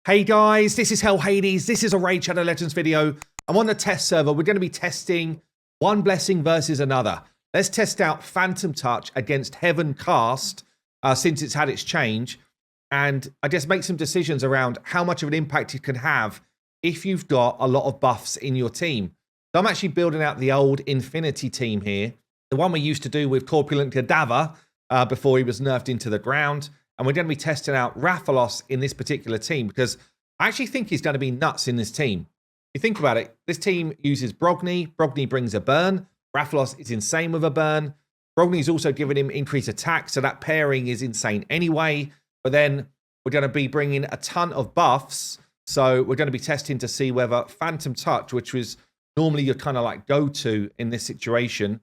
Hey guys, this is Hell Hades. This is a Raid Shadow Legends video. I'm on the test server. We're going to be testing one blessing versus another. Let's test out Phantom Touch against Heaven Cast since it's had its change. And I just make some decisions around how much of an impact it can have if you've got a lot of buffs in your team. So I'm actually building out the old Infinity team here. The one we used to do with Corpulent Cadaver before he was nerfed into the ground. And we're going to be testing out Rathalos in this particular team because I actually think he's going to be nuts in this team. If you think about it, this team uses Brogni. Brogni brings a burn. Rathalos is insane with a burn. Brogni's also giving him increased attack, so that pairing is insane anyway. But then we're going to be bringing a ton of buffs. So we're going to be testing to see whether Phantom Touch, which was normally your kind of like go-to in this situation,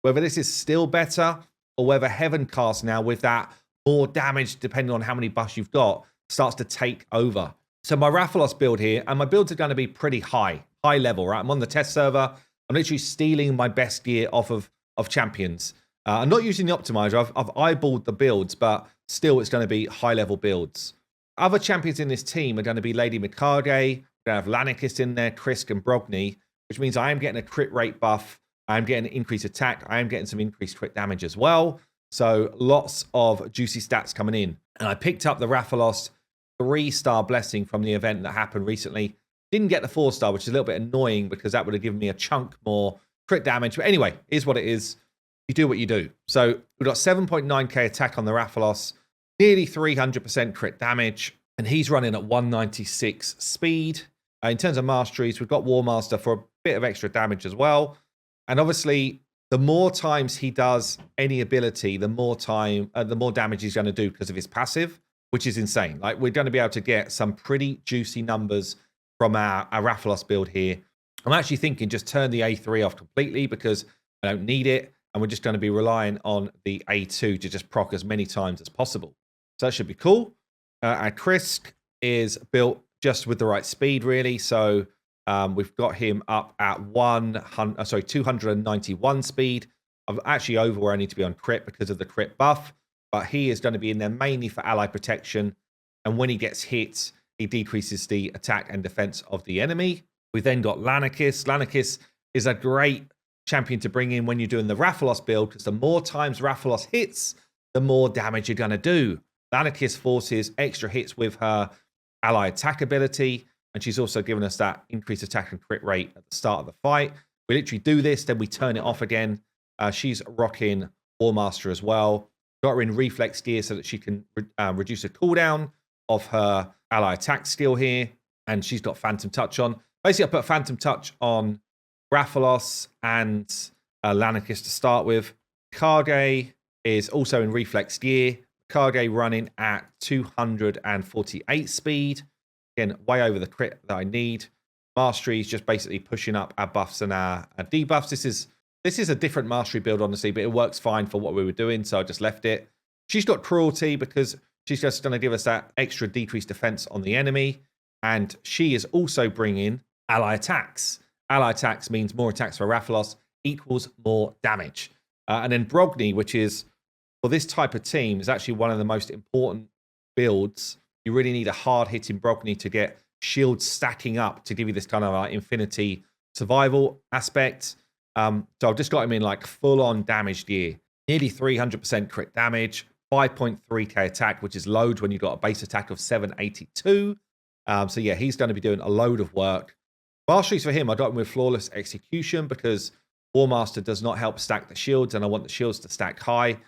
whether this is still better or whether Heaven Cast now with that more damage, depending on how many buffs you've got, starts to take over. So my Rathalos build here, and my builds are going to be pretty high level, right? I'm on the test server. I'm literally stealing my best gear off of champions. I'm not using the optimizer. I've eyeballed the builds, but still it's going to be high level builds. Other champions in this team are going to be Lady Mikage. We're going to have Lanicus in there, Krisk and Brogni, which means I am getting a crit rate buff. I am getting increased attack. I am getting some increased crit damage as well. So lots of juicy stats coming in. And I picked up the Rathalos 3-star blessing from the event that happened recently. Didn't get the 4-star, which is a little bit annoying because that would have given me a chunk more crit damage. But anyway, here's what it is. You do what you do. So we've got 7.9k attack on the Rathalos, nearly 300% crit damage, and he's running at 196 speed. In terms of masteries, we've got War Master for a bit of extra damage as well. And obviously, the more times he does any ability, the more damage he's going to do because of his passive, which is insane. Like, we're going to be able to get some pretty juicy numbers from our Rathalos build here. I'm actually thinking just turn the A3 off completely because I don't need it. And we're just going to be relying on the A2 to just proc as many times as possible. So that should be cool. Our Krisk is built just with the right speed, really. So we've got him up at 291 speed. I'm actually over where I need to be on crit because of the crit buff. But he is going to be in there mainly for ally protection. And when he gets hit, he decreases the attack and defense of the enemy. We've then got Lanicus. Lanicus is a great champion to bring in when you're doing the Rathalos build, because the more times Rathalos hits, the more damage you're going to do. Lanicus forces extra hits with her ally attack ability, and she's also given us that increased attack and crit rate at the start of the fight. We literally do this, then we turn it off again. She's rocking War Master as well. Got her in reflex gear so that she can reduce the cooldown of her ally attack skill here, and she's got Phantom Touch on. Basically, I put Phantom Touch on Rathalos and Lanicus to start with. Kage is also in reflex gear. Kage running at 248 speed. Again, way over the crit that I need. Mastery is just basically pushing up our buffs and our debuffs. This is a different mastery build, honestly, but it works fine for what we were doing, so I just left it. She's got Cruelty because she's just going to give us that extra decreased defense on the enemy. And she is also bringing ally attacks. Ally attacks means more attacks for Rathalos equals more damage. And then Brogni, which is, for this type of team, is actually one of the most important builds. You really need a hard-hitting Brogni to get shields stacking up to give you this kind of like infinity survival aspect. So I've just got him in like full-on damage gear. Nearly 300% crit damage, 5.3k attack, which is loads when you've got a base attack of 782. So yeah, he's going to be doing a load of work. Masteries for him, I got him with Flawless Execution because War Master does not help stack the shields, and I want the shields to stack high.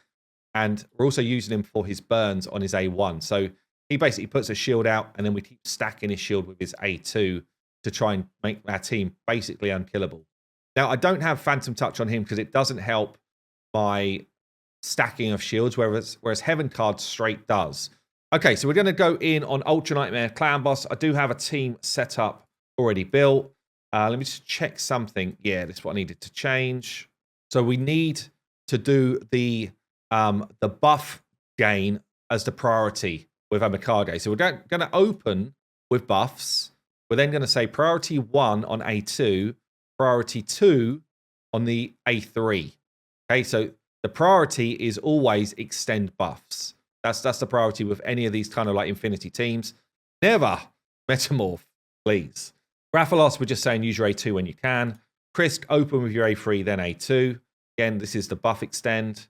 And we're also using him for his burns on his A1. So he basically puts a shield out, and then we keep stacking his shield with his A2 to try and make our team basically unkillable. Now, I don't have Phantom Touch on him because it doesn't help my stacking of shields, whereas Heaven Card straight does. Okay, so we're going to go in on Ultra Nightmare Clan Boss. I do have a team set up already built. Let me just check something. Yeah, this is what I needed to change. So we need to do the buff gain as the priority with Amikage. So we're going to open with buffs. We're then going to say priority 1 on A2, priority 2 on the A3. Okay, so the priority is always extend buffs. That's the priority with any of these kind of like infinity teams. Never Metamorph, please. Rathalos, we're just saying use your A2 when you can. Krisk, open with your A3, then A2. Again, this is the buff extend.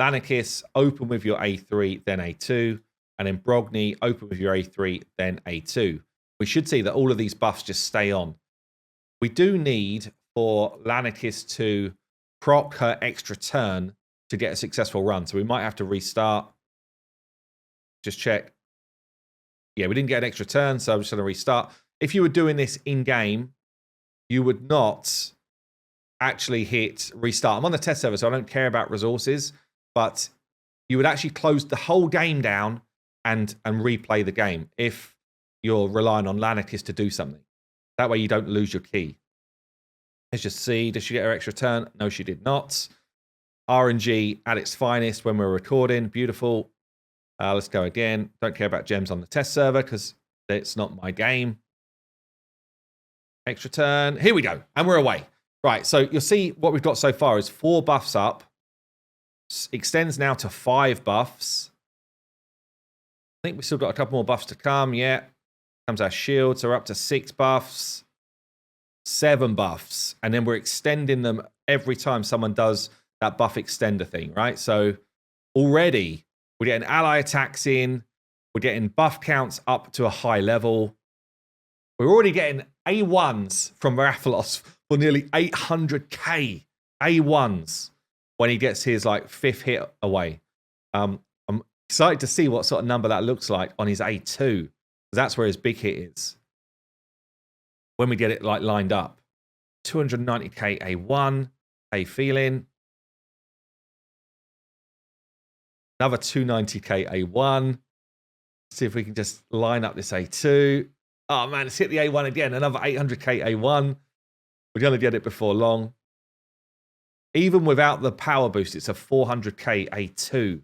Lanakis, open with your A3, then A2. And then Brogni, open with your A3, then A2. We should see that all of these buffs just stay on. We do need for Lanakis to proc her extra turn to get a successful run. So we might have to restart. Just check. Yeah, we didn't get an extra turn, so I'm just going to restart. If you were doing this in-game, you would not actually hit restart. I'm on the test server, so I don't care about resources, but you would actually close the whole game down and replay the game if you're relying on Lanakis to do something. That way you don't lose your key. Let's just see. Did she get her extra turn? No, she did not. RNG at its finest when we're recording. Beautiful. Let's go again. Don't care about gems on the test server because it's not my game. Extra turn. Here we go. And we're away. Right, so you'll see what we've got so far is 4 buffs up. Extends now to 5 buffs. I think we've still got a couple more buffs to come. Yeah. Comes our shield. So we're up to 6 buffs. 7 buffs. And then we're extending them every time someone does that buff extender thing, right? So already we're getting ally attacks in. We're getting buff counts up to a high level. We're already getting A1s from Rathalos for nearly 800k A1s when he gets his like 5th hit away. I'm excited to see what sort of number that looks like on his A2, because that's where his big hit is. When we get it like lined up. 290k A1, A feeling. Another 290k A1. See if we can just line up this A2. Oh man, let's hit the A1 again. Another 800k A1. We're going to get it before long. Even without the power boost, it's a 400k A2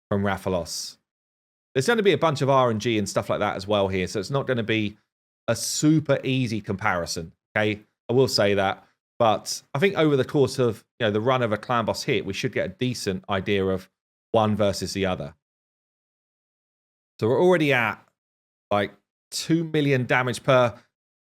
from Rathalos. There's going to be a bunch of RNG and stuff like that as well here, so it's not going to be a super easy comparison. Okay, I will say that, but I think over the course of the run of a clan boss hit, we should get a decent idea of one versus the other. So we're already at like 2 million damage per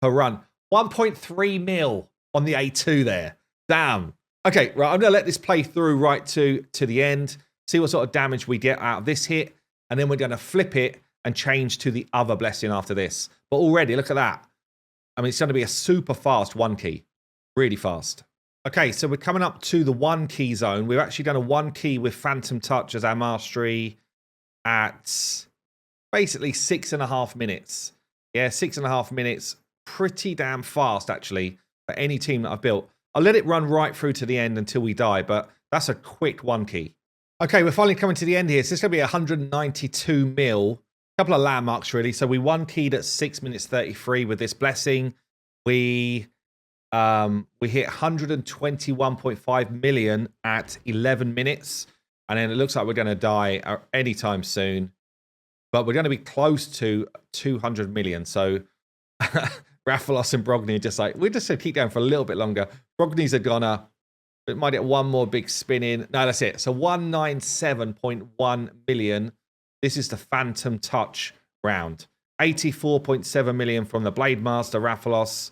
run. 1.3 mil on the A2 there. Damn. Okay, right, I'm going to let this play through right to the end, see what sort of damage we get out of this hit, and then we're going to flip it and change to the other blessing after this. But already, look at that. I mean, it's going to be a super fast 1 key. Really fast. Okay, so we're coming up to the 1 key zone. We've actually done a 1 key with Phantom Touch as our mastery at basically 6.5 minutes. Yeah, 6.5 minutes. Pretty damn fast, actually, for any team that I've built. I'll let it run right through to the end until we die, but that's a quick 1 key. Okay, we're finally coming to the end here. So this is going to be 192 mil. A couple of landmarks, really. So we 1 keyed at 6 minutes 33 with this blessing. We hit 121.5 million at 11 minutes. And then it looks like we're going to die anytime soon. But we're going to be close to 200 million. So Rathalos and Brogni are just like, we're just going to keep going for a little bit longer. Brogni's a goner. It might get one more big spin in. No, that's it. So 197.1 million. This is the Phantom Touch round. 84.7 million from the Blade Master, Rathalos.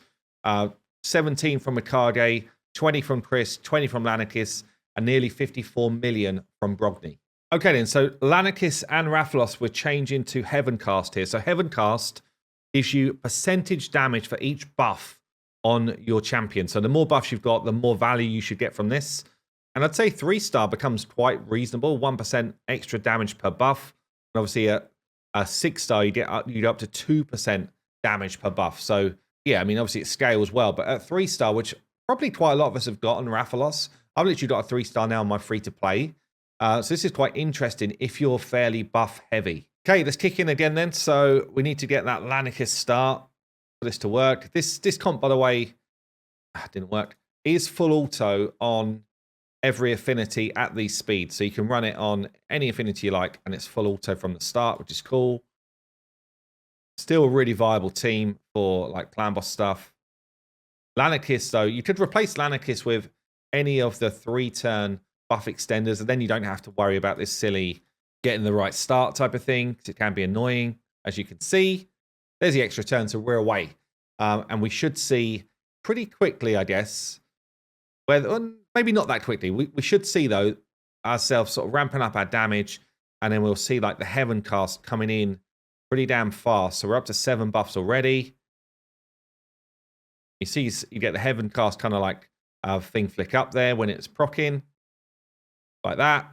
17 from Mikage. 20 from Chris. 20 from Lanakis. And nearly 54 million from Brogni. Okay then, so Lanakis and Rathalos, we're changing to Heavencast here. So Heavencast gives you percentage damage for each buff on your champion. So the more buffs you've got, the more value you should get from this. And I'd say 3-star becomes quite reasonable. 1% extra damage per buff. And obviously a 6-star, you get up to 2% damage per buff. So yeah, I mean, obviously it scales well. But at 3-star, which probably quite a lot of us have got on Rathalos, I've literally got a 3-star now on my free-to-play. So this is quite interesting if you're fairly buff heavy. Okay, let's kick in again then. So we need to get that Lanakis start for this to work. This comp, by the way, didn't work. Is full auto on every affinity at these speeds. So you can run it on any affinity you like, and it's full auto from the start, which is cool. Still a really viable team for like clan boss stuff. Lanakis, though, you could replace Lanakis with any of the 3-turn buff extenders, and then you don't have to worry about this silly getting the right start type of thing, because it can be annoying, as you can see. There's the extra turn, so we're away. And we should see pretty quickly, I guess, maybe not that quickly. We should see, though, ourselves sort of ramping up our damage, and then we'll see like the Heaven Cast coming in pretty damn fast. So we're up to 7 buffs already. You see, you get the Heaven Cast kind of like thing flick up there when it's proccing, like that.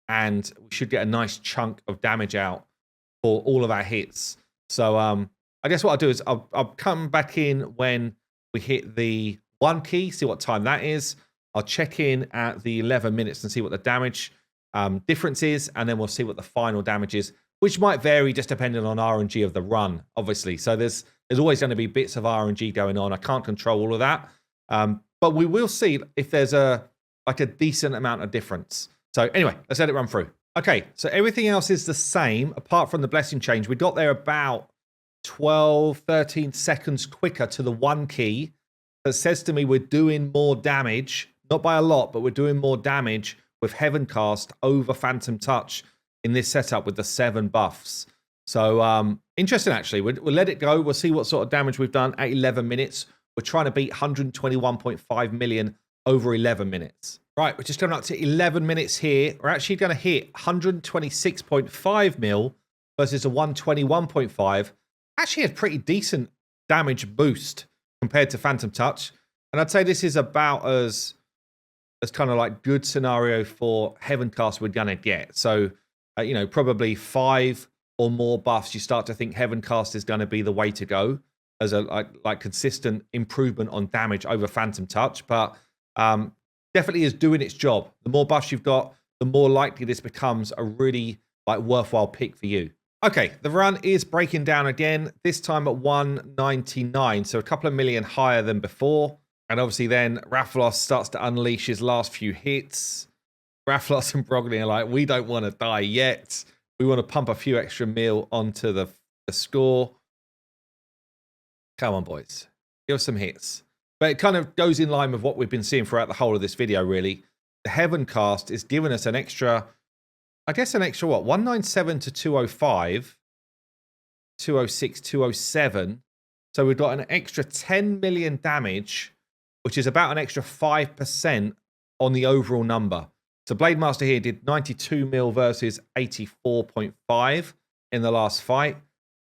And we should get a nice chunk of damage out for all of our hits. So I guess what I'll do is I'll come back in when we hit the 1 key, see what time that is. I'll check in at the 11 minutes and see what the damage difference is, and then we'll see what the final damage is, which might vary just depending on RNG of the run, obviously. So there's always going to be bits of RNG going on. I can't control all of that, but we will see if there's a decent amount of difference. So anyway, let's let it run through. Okay, so everything else is the same apart from the blessing change. We got there about 12, 13 seconds quicker to the 1 key. That says to me we're doing more damage, not by a lot, but we're doing more damage with Heaven Cast over Phantom Touch in this setup with the 7 buffs. So interesting, actually. We'll let it go. We'll see what sort of damage we've done at 11 minutes. We're trying to beat 121.5 million over 11 minutes. Right, we're just coming up to 11 minutes here. We're actually going to hit 126.5 mil versus a 121.5. Actually a pretty decent damage boost compared to Phantom Touch. And I'd say this is about as kind of like good scenario for Heaven Cast we're going to get. So, you know, probably 5 or more buffs, you start to think Heaven Cast is going to be the way to go as a like consistent improvement on damage over Phantom Touch. But definitely is doing its job. The more buffs you've got, the more likely this becomes a really like worthwhile pick for you. Okay, the run is breaking down again, this time at 199, so a couple of million higher than before. And obviously then Rathalos starts to unleash his last few hits. Rathalos and Brogni are like, we don't want to die yet. We want to pump a few extra mil onto the score. Come on, boys. Give us some hits. But it kind of goes in line with what we've been seeing throughout the whole of this video, really. The Heaven Cast is giving us an extra, I guess an extra what? 197 to 205, 206, 207. So we've got an extra 10 million damage, which is about an extra 5% on the overall number. So Blademaster here did 92 mil versus 84.5 in the last fight.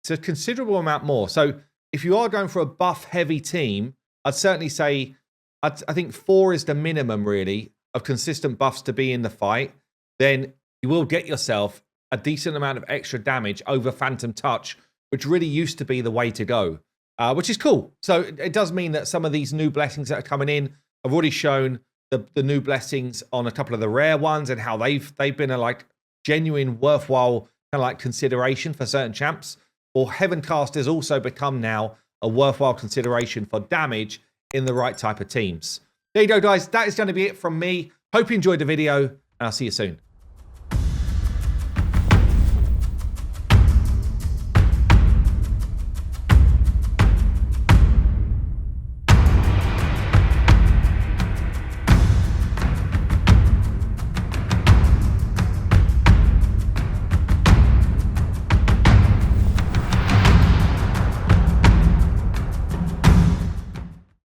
It's a considerable amount more. So if you are going for a buff-heavy team, I'd certainly say, I think 4 is the minimum, really, of consistent buffs to be in the fight. Then you will get yourself a decent amount of extra damage over Phantom Touch, which really used to be the way to go, which is cool. So it does mean that some of these new blessings that are coming in, I've already shown the new blessings on a couple of the rare ones and how they've been a like genuine, worthwhile kind of like consideration for certain champs. Or Heaven Cast has also become now a worthwhile consideration for damage in the right type of teams. There you go, guys. That is going to be it from me. Hope you enjoyed the video, and I'll see you soon.